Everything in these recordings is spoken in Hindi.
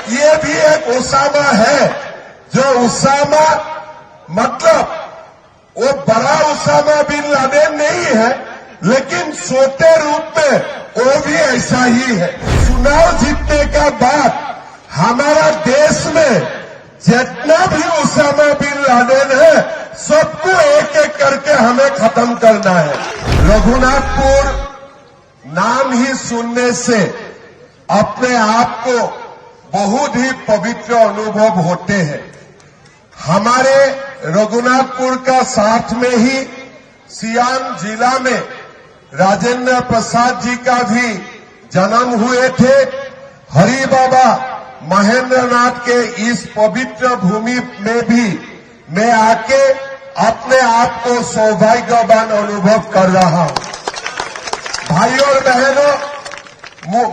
ये भी एक उसामा है, जो उसामा मतलब वो बड़ा उसामा बिन लादेन नहीं है, लेकिन छोटे रूप में वो भी ऐसा ही है। चुनाव जीतने का बाद हमारा देश में जितना भी उसामा बिन लादेन है, सबको एक एक करके हमें खत्म करना है। रघुनाथपुर नाम ही सुनने से अपने आप को बहुत ही पवित्र अनुभव होते हैं। हमारे रघुनाथपुर का साथ में ही सियांग जिला में राजेंद्र प्रसाद जी का भी जन्म हुए थे। हरि बाबा महेंद्र नाथ के इस पवित्र भूमि में भी मैं आके अपने आप को सौभाग्यवान अनुभव कर रहा हूं। भाई और बहनों,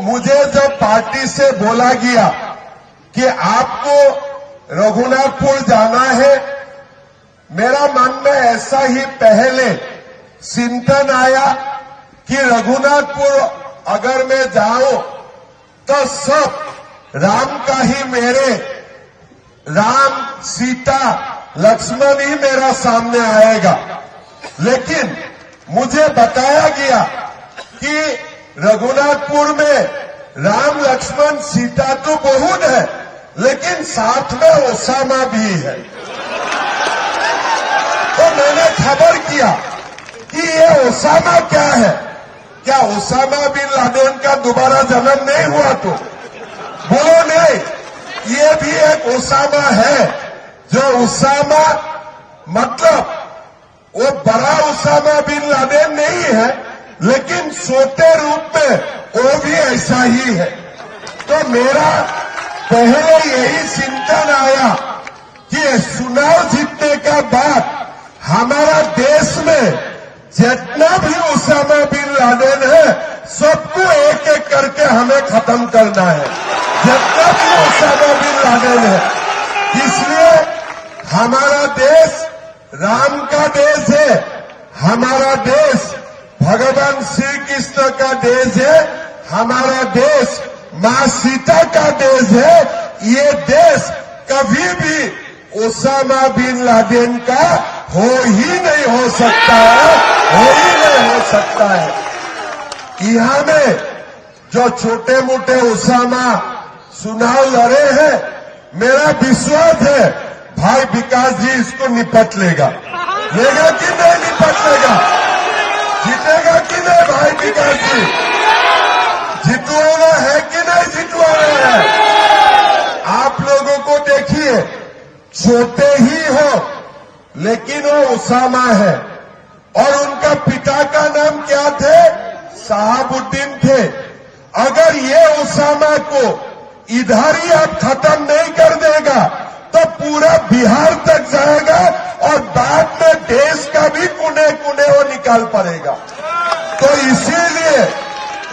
मुझे जब पार्टी से बोला गया कि आपको रघुनाथपुर जाना है, मेरा मन में ऐसा ही पहले चिंतन आया कि रघुनाथपुर अगर मैं जाऊं तो सब राम का ही मेरे राम सीता लक्ष्मण ही मेरा सामने आएगा। लेकिन मुझे बताया गया कि रघुनाथपुर में राम लक्ष्मण सीता तो बहुत है, लेकिन साथ में उसामा भी है। तो मैंने खबर किया कि ये उसामा क्या है, क्या उसामा बिन लादेन का दोबारा जन्म नहीं हुआ? तो बोलो नहीं, ये भी एक उसामा है, जो उसामा मतलब वो बड़ा उसामा बिन लादेन नहीं है, लेकिन छोटे रूप में वो भी ऐसा ही है। तो मेरा पहले यही चिंतन आया कि चुनाव जीतने का बाद हमारा देश में जितना भी उसामा बिन लादेन है, सबको एक एक करके हमें खत्म करना है, जितना भी उसामा बिन लादेन है। इसलिए हमारा देश राम का देश है, हमारा देश भगवान श्री कृष्ण का देश है, हमारा देश मां सीता का देश है। ये देश कभी भी उसामा बिन लादेन का हो ही नहीं हो सकता है, हो ही नहीं हो सकता है। यहां में जो छोटे मोटे उसामा चुनाव लड़े हैं, मेरा विश्वास है भाई विकास जी इसको निपट लेगा कि नहीं निपट लेगा? जीतेगा कि नहीं भाई विकास जी? जितवाना है कि नहीं जितवाना है? आप लोगों को देखिए, छोटे ही हो लेकिन वो उसामा है, और उनका पिता का नाम क्या थे? शहाबुद्दीन थे। अगर ये उसामा को इधर ही आप खत्म नहीं कर देगा तो पूरा बिहार तक जाएगा, और बाद में देश का भी कोने कोने वो निकाल पड़ेगा। तो इसीलिए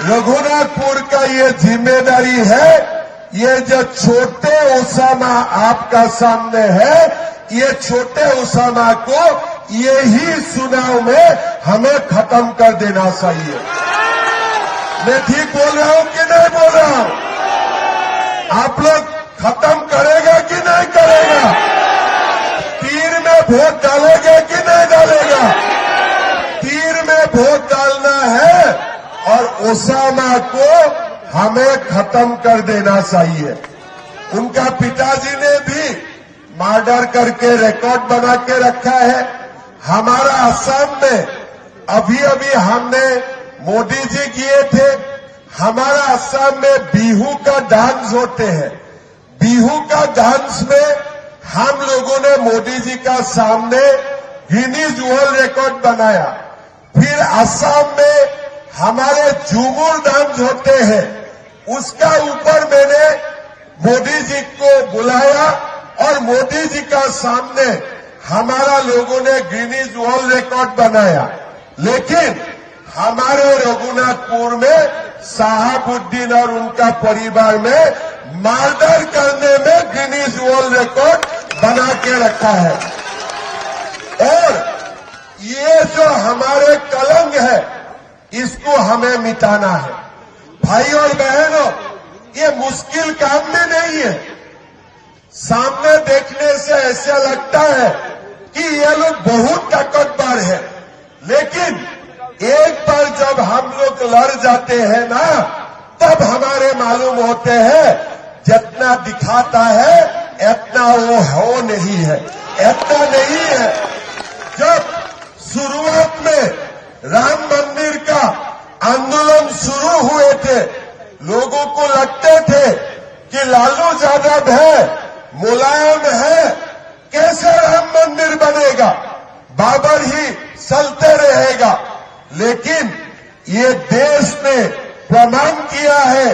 रघुनाथपुर का ये जिम्मेदारी है, ये जो छोटे उसामा आपका सामने है, ये छोटे उसामा को यही चुनाव में हमें खत्म कर देना चाहिए। मैं ठीक बोल रहा हूं कि नहीं बोल रहा हूं? आप लोग खत्म करेगा कि नहीं करेगा? तीर में वोट डालेगा कि नहीं डालेगा? तीर में वोट डालना है, और उसामा को हमें खत्म कर देना चाहिए। उनका पिताजी ने भी मर्डर करके रिकॉर्ड बना के रखा है। हमारा असम में अभी अभी हमने मोदी जी किए थे, हमारा असम में बिहू का डांस होते हैं। बिहू का डांस में हम लोगों ने मोदी जी का सामने गिनीज वर्ल्ड रिकॉर्ड बनाया। फिर असम में हमारे झूमर डांस होते हैं, उसका ऊपर मैंने मोदी जी को बुलाया, और मोदी जी का सामने हमारा लोगों ने गिनीज वर्ल्ड रिकॉर्ड बनाया। लेकिन हमारे रघुनाथपुर में शहाबुद्दीन और उनका परिवार में मर्डर करने में गिनीज वर्ल्ड रिकॉर्ड बना के रखा है। और ये जो हमारे कलंक है, इसको हमें मिटाना है। भाई और बहनों, ये मुश्किल काम में नहीं है। सामने देखने से ऐसा लगता है कि ये लोग बहुत ताकतवर है, लेकिन एक बार जब हम लोग लड़ जाते हैं ना, तब हमारे मालूम होते हैं जितना दिखाता है इतना वो हो नहीं है, इतना नहीं है। जब शुरुआत में राम मंदिर का आंदोलन शुरू हुए थे, लोगों को लगते थे कि लालू यादव है, मुलायम है, कैसे राम मंदिर बनेगा, बाबर ही चलते रहेगा। लेकिन ये देश ने प्रमाण किया है,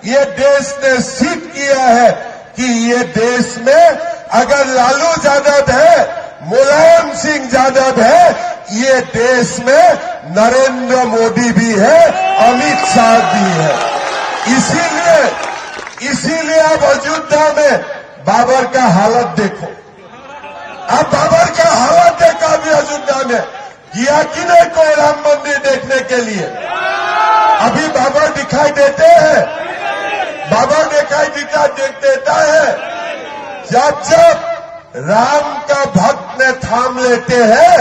ये देश ने सिद्ध किया है कि ये देश में अगर लालू यादव है, मुलायम सिंह यादव है, ये देश में नरेंद्र मोदी भी है, अमित शाह भी है। इसीलिए अब अयोध्या में बाबर का हालत देखो। अब बाबर का हालत देखा अभी अयोध्या में, किया कि नहीं कोई राम मंदिर देखने के लिए? अभी बाबर दिखाई देते हैं, बाबर दिखाई देता है। जब राम का भक्त ने थाम लेते हैं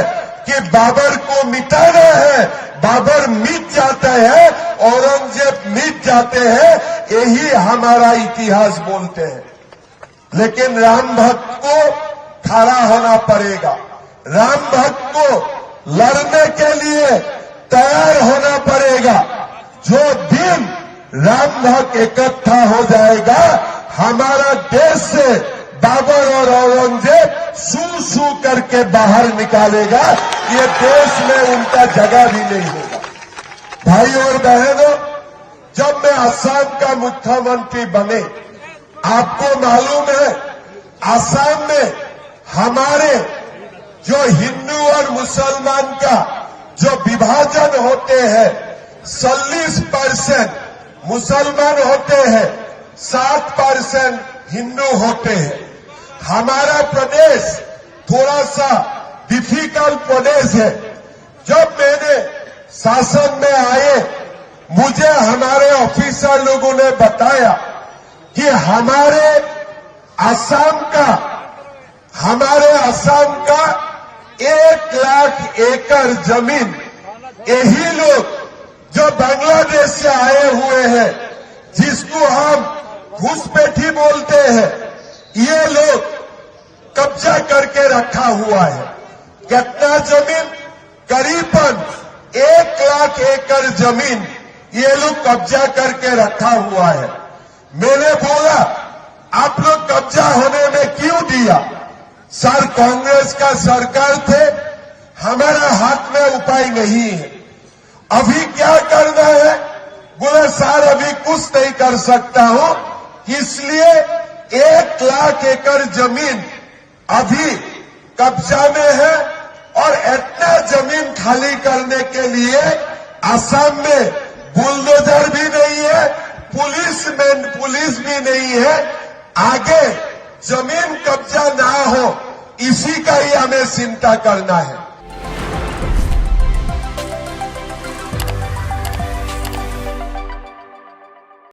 कि बाबर को मिटाना है, बाबर मिट जाते हैं, औरंगजेब मिट जाते हैं, यही हमारा इतिहास बोलते हैं। लेकिन राम भक्त को खड़ा होना पड़ेगा, राम भक्त को लड़ने के लिए तैयार होना पड़ेगा। जो दिन राम भक्त इकट्ठा हो जाएगा, हमारा देश से बाबर और औरंगजेब सू सू करके बाहर निकालेगा, ये देश में उनका जगह भी नहीं होगा। भाई और बहनों, जब मैं असम का मुख्यमंत्री बने, आपको मालूम है असम में हमारे जो हिंदू और मुसलमान का जो विभाजन होते हैं, 40% मुसलमान होते हैं, 7% हिंदू होते हैं। हमारा प्रदेश थोड़ा सा डिफिकल्ट प्रदेश है। जब मैंने शासन में आए, मुझे हमारे ऑफिसर लोगों ने बताया कि हमारे असम का 1 लाख एकड़ जमीन यही लोग जो बांग्लादेश से आए हुए हैं, जिसको हम घुसपैठी बोलते हैं, ये लोग कब्जा करके रखा हुआ है। कितना जमीन? करीबन 1 लाख एकड़ जमीन ये लोग कब्जा करके रखा हुआ है। मैंने बोला, आप लोग कब्जा होने में क्यों दिया? सर, कांग्रेस का सरकार थे, हमारा हाथ में उपाय नहीं है। अभी क्या करना है? बोले सर, अभी कुछ नहीं कर सकता हूं, इसलिए 1 लाख एकड़ जमीन अभी कब्जा में है और इतना जमीन खाली करने के लिए असम में बुलडोजर भी नहीं है, पुलिस भी नहीं है। आगे जमीन कब्जा ना हो, इसी का ही हमें चिंता करना है।